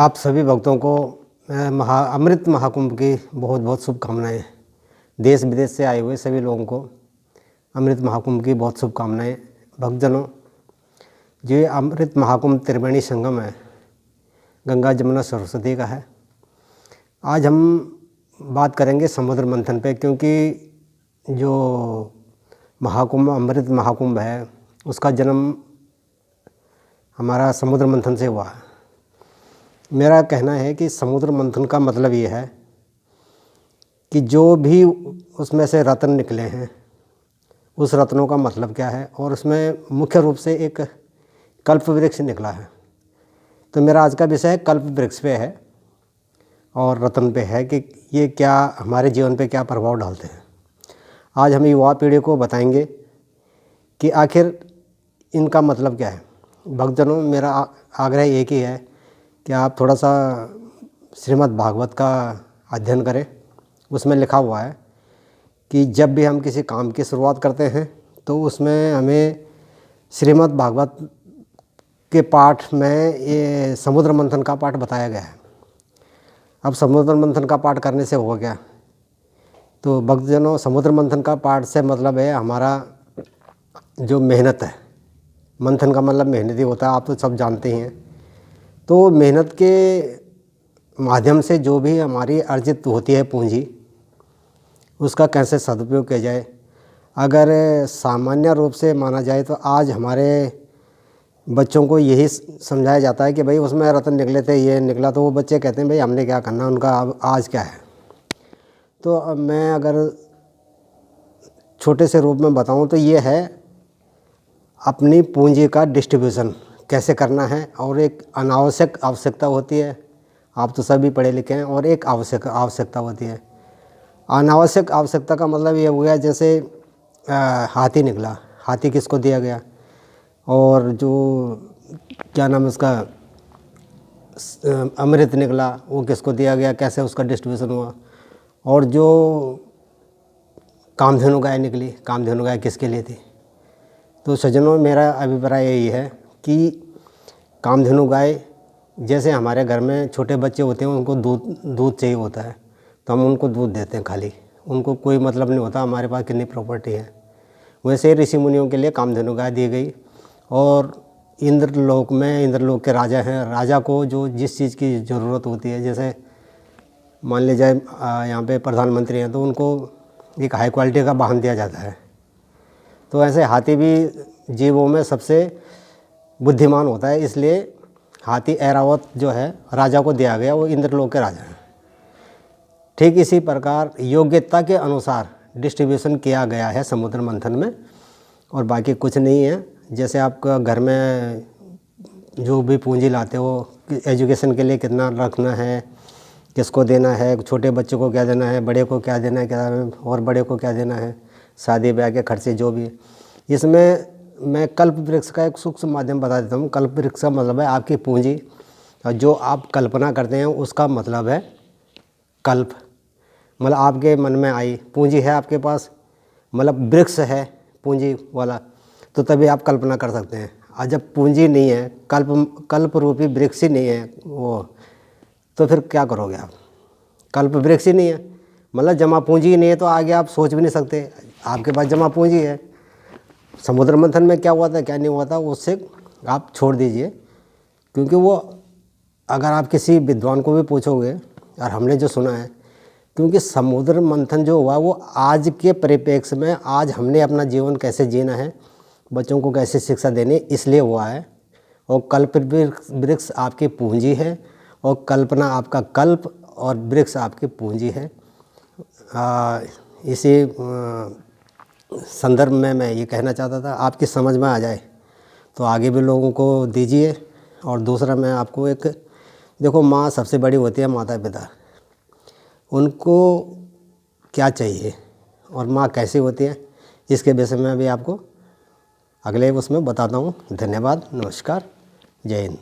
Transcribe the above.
आप सभी भक्तों को अमृत महाकुंभ की बहुत बहुत शुभकामनाएं। देश विदेश से आए हुए सभी लोगों को अमृत महाकुंभ की बहुत शुभकामनाएं। भक्तजनों, जो ये अमृत महाकुंभ त्रिवेणी संगम है, गंगा जमुना सरस्वती का है। आज हम बात करेंगे समुद्र मंथन पे, क्योंकि जो महाकुंभ अमृत महाकुंभ है उसका जन्म हमारा समुद्र मंथन से हुआ है। मेरा कहना है कि समुद्र मंथन का मतलब ये है कि जो भी उसमें से रत्न निकले हैं उस रत्नों का मतलब क्या है, और उसमें मुख्य रूप से एक कल्प वृक्ष निकला है। तो मेरा आज का विषय कल्प वृक्ष पे है और रत्न पे है कि ये क्या हमारे जीवन पे क्या प्रभाव डालते हैं। आज हम युवा पीढ़ी को बताएंगे कि आखिर इनका मतलब क्या है। भक्तजनों, मेरा आग्रह एक ही है कि आप थोड़ा सा श्रीमद् भागवत का अध्ययन करें। उसमें लिखा हुआ है कि जब भी हम किसी काम की शुरुआत करते हैं तो उसमें हमें श्रीमद् भागवत के पाठ में ये समुद्र मंथन का पाठ बताया गया है। अब समुद्र मंथन का पाठ करने से होगा क्या? तो भक्तजनों, समुद्र मंथन का पाठ से मतलब है हमारा जो मेहनत है। मंथन का मतलब मेहनत ही होता है, आप तो सब जानते ही हैं। तो मेहनत के माध्यम से जो भी हमारी अर्जित होती है पूंजी, उसका कैसे सदुपयोग किया जाए। अगर सामान्य रूप से माना जाए तो आज हमारे बच्चों को यही समझाया जाता है कि भाई उसमें रत्न निकले थे, ये निकला, तो वो बच्चे कहते हैं भाई हमने क्या करना, उनका अब आज क्या है। तो अब मैं अगर छोटे से रूप में बताऊं तो ये है अपनी पूंजी का डिस्ट्रीब्यूशन कैसे करना है। और एक अनावश्यक आवश्यकता होती है, आप तो सभी पढ़े लिखे हैं, और एक आवश्यकता होती है। अनावश्यक आवश्यकता का मतलब ये हो गया जैसे हाथी निकला, हाथी किसको दिया गया, और जो क्या नाम है उसका अमृत निकला वो किसको दिया गया, कैसे उसका डिस्ट्रीब्यूशन हुआ। और जो कामधेनु गाय निकली, कामधेनु गाय किसके लिए थी। तो सज्जनों, मेरा अभिप्राय यही है कि कामधेनु गाय, जैसे हमारे घर में छोटे बच्चे होते हैं उनको दूध चाहिए होता है, तो हम उनको दूध देते हैं खाली, उनको कोई मतलब नहीं होता हमारे पास कितनी प्रॉपर्टी है। वैसे ऋषि मुनियों के लिए कामधेनु गाय दी गई। और इंद्रलोक में, इंद्रलोक के राजा हैं, राजा को जो जिस चीज़ की ज़रूरत होती है, जैसे मान लीजिए यहाँ पे प्रधानमंत्री हैं तो उनको एक हाई क्वालिटी का वाहन दिया जाता है। तो ऐसे हाथी भी जीवों में सबसे बुद्धिमान होता है, इसलिए हाथी ऐरावत जो है राजा को दिया गया, वो इंद्रलोक के राजा हैं। ठीक इसी प्रकार योग्यता के अनुसार डिस्ट्रीब्यूशन किया गया है समुद्र मंथन में, और बाकी कुछ नहीं है। जैसे आपका घर में जो भी पूंजी लाते हो, एजुकेशन के लिए कितना रखना है, किसको देना है, छोटे बच्चे को क्या देना है, बड़े को क्या देना है, क्या और बड़े को क्या देना है, शादी ब्याह के खर्चे जो भी। इसमें मैं कल्प वृक्ष का एक सूक्ष्म माध्यम बता देता हूँ। कल्प वृक्ष का मतलब है आपकी पूंजी, और जो आप कल्पना करते हैं उसका मतलब है कल्प। मतलब आपके मन में आई पूंजी है आपके पास, मतलब वृक्ष है पूंजी वाला, तो तभी आप कल्पना कर सकते हैं। और जब पूंजी नहीं है, कल्प रूपी वृक्ष ही नहीं है वो, तो फिर क्या करोगे आप। कल्प वृक्ष ही नहीं है, मतलब जमा पूंजी ही नहीं है, तो आगे आप सोच भी नहीं सकते। आपके पास जमा पूंजी है। समुद्र मंथन में क्या हुआ था क्या नहीं हुआ था उससे आप छोड़ दीजिए, क्योंकि वो अगर आप किसी विद्वान को भी पूछोगे, और हमने जो सुना है, क्योंकि समुद्र मंथन जो हुआ वो आज के परिप्रेक्ष्य में, आज हमने अपना जीवन कैसे जीना है, बच्चों को कैसे शिक्षा देनी, इसलिए हुआ है। और कल्प वृक्ष आपकी पूंजी है, और कल्पना आपका कल्प, और वृक्ष आपकी पूंजी है। इसी संदर्भ में मैं ये कहना चाहता था, आपकी समझ में आ जाए तो आगे भी लोगों को दीजिए। और दूसरा, मैं आपको एक, देखो माँ सबसे बड़ी होती है, माता पिता, उनको क्या चाहिए और माँ कैसी होती है, इसके विषय में भी आपको अगले उसमें बताता हूँ। धन्यवाद, नमस्कार, जय हिंद।